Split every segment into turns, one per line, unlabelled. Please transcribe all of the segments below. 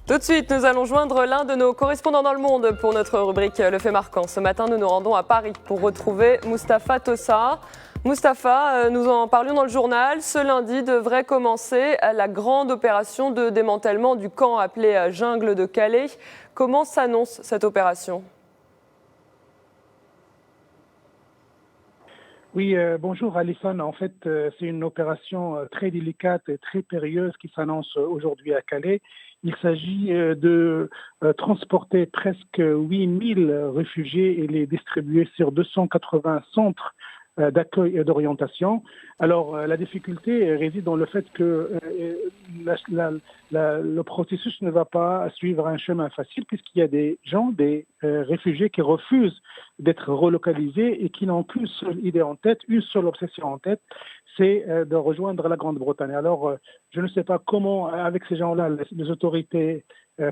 Tout de suite, nous allons joindre l'un de nos correspondants dans le monde pour notre rubrique Le fait marquant. Ce matin, nous nous rendons à Paris pour retrouver Mustapha Tossa. Mustapha, nous en parlions dans le journal. Ce lundi devrait commencer la grande opération de démantèlement du camp appelé Jungle de Calais. Comment s'annonce cette opération ?
Oui, bonjour Alison. En fait, c'est une opération très délicate et très périlleuse qui s'annonce aujourd'hui à Calais. Il s'agit de transporter presque 8000 réfugiés et les distribuer sur 280 centres d'accueil et d'orientation. Alors, la difficulté réside dans le fait que le processus ne va pas suivre un chemin facile puisqu'il y a des réfugiés qui refusent d'être relocalisés et qui n'ont qu'une seule idée en tête, une seule obsession en tête, c'est de rejoindre la Grande-Bretagne. Alors, je ne sais pas comment, avec ces gens-là, les autorités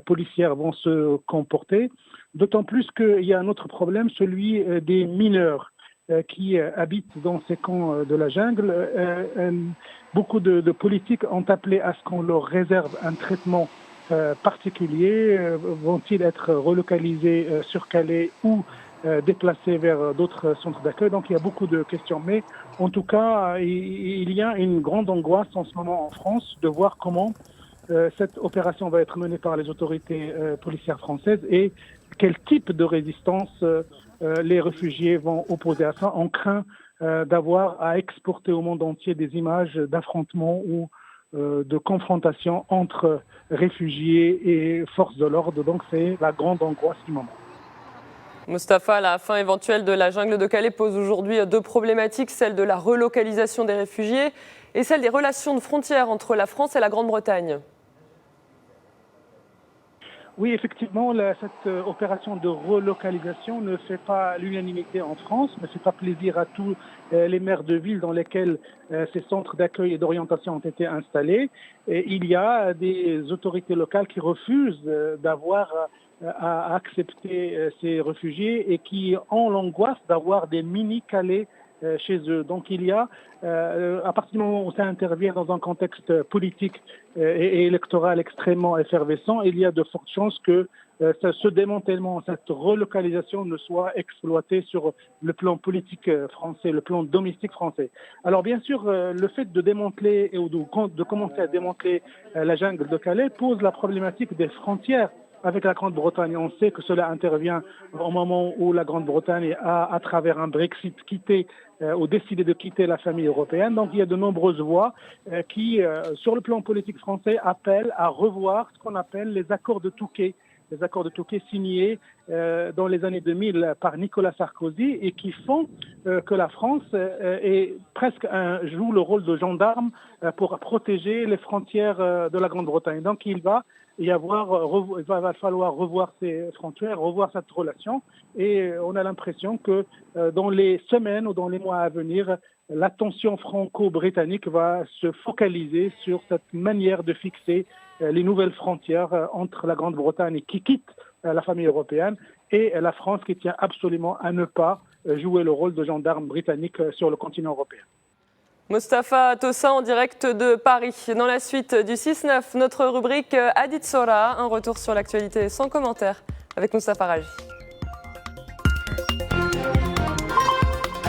policières vont se comporter, d'autant plus qu'il y a un autre problème, celui des mineurs qui habitent dans ces camps de la jungle. Beaucoup de politiques ont appelé à ce qu'on leur réserve un traitement particulier. Vont-ils être relocalisés sur Calais ou déplacés vers d'autres centres d'accueil? Donc il y a beaucoup de questions. Mais en tout cas, il y a une grande angoisse en ce moment en France de voir comment cette opération va être menée par les autorités policières françaises et quel type de résistance les réfugiés vont opposer à ça. On craint d'avoir à exporter au monde entier des images d'affrontements ou de confrontation entre réfugiés et forces de l'ordre. Donc c'est la grande angoisse du moment.
Mustapha, la fin éventuelle de la jungle de Calais pose aujourd'hui deux problématiques, celle de la relocalisation des réfugiés et celle des relations de frontières entre la France et la Grande-Bretagne.
Oui, effectivement, cette opération de relocalisation ne fait pas l'unanimité en France, ne fait pas plaisir à tous les maires de villes dans lesquels ces centres d'accueil et d'orientation ont été installés. Et il y a des autorités locales qui refusent d'avoir à accepter ces réfugiés et qui ont l'angoisse d'avoir des mini-Calais chez eux. Donc il y a, à partir du moment où ça intervient dans un contexte politique et électoral extrêmement effervescent, il y a de fortes chances que ce démantèlement, cette relocalisation ne soit exploitée sur le plan politique français, le plan domestique français. Alors bien sûr, le fait de démanteler ou de commencer à démanteler la jungle de Calais pose la problématique des frontières avec la Grande-Bretagne. On sait que cela intervient au moment où la Grande-Bretagne a, à travers un Brexit, quitté ou décidé de quitter la famille européenne. Donc il y a de nombreuses voix qui, sur le plan politique français, appellent à revoir ce qu'on appelle les accords de Touquet. Les accords de Touquet signés dans les années 2000 par Nicolas Sarkozy et qui font que la France joue le rôle de gendarme pour protéger les frontières de la Grande-Bretagne. Donc il va falloir revoir ces frontières, revoir cette relation et on a l'impression que dans les semaines ou dans les mois à venir, l'attention franco-britannique va se focaliser sur cette manière de fixer les nouvelles frontières entre la Grande-Bretagne qui quitte la famille européenne et la France qui tient absolument à ne pas jouer le rôle de gendarme britannique sur le continent européen.
Mustapha Tossa en direct de Paris. Dans la suite du 6-9, notre rubrique Adit Sora, un retour sur l'actualité sans commentaire avec Mustapha Raji.